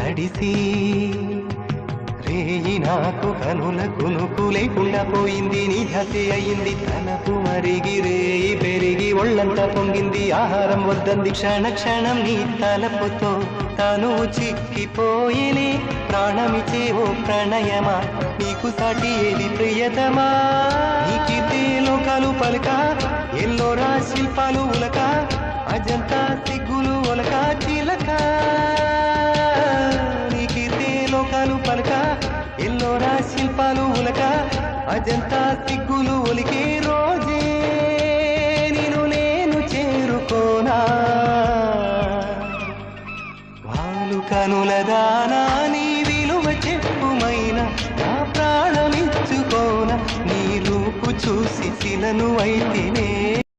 తడిసి రేయి నాకు కనుల కునుకు లేకుండా పోయింది. నీ ధ్యాసే అయింది తలపు మరిగి రేయి పెరిగి ఒళ్ళంతా పొంగింది. ఆహారం వద్దంది క్షణ క్షణం నీ తలపుతో తను చిక్కిపోయేనే. ప్రాణమిచే ఓ ప్రణయమా నీకు సాటి ఏది ప్రియతమా. నీకిదే లోకాలు పలక ఎల్లోరా శిల్పాలు ఉలక అజంతా సిగ్గులు ఒలక చిలక. నీకిదే లోకాలు పలక ఎల్లోరా శిల్పాలు ఉలక అజంతా సిగ్గులు ఒలికే రోజే నిన్ను నేను చేరుకోనా. వాలు కనుల దానా నీ విలువ చెప్పుమైన నా ప్రాణమిచ్చుకోన. నీ రూపు చూసి శిలను అయితేనే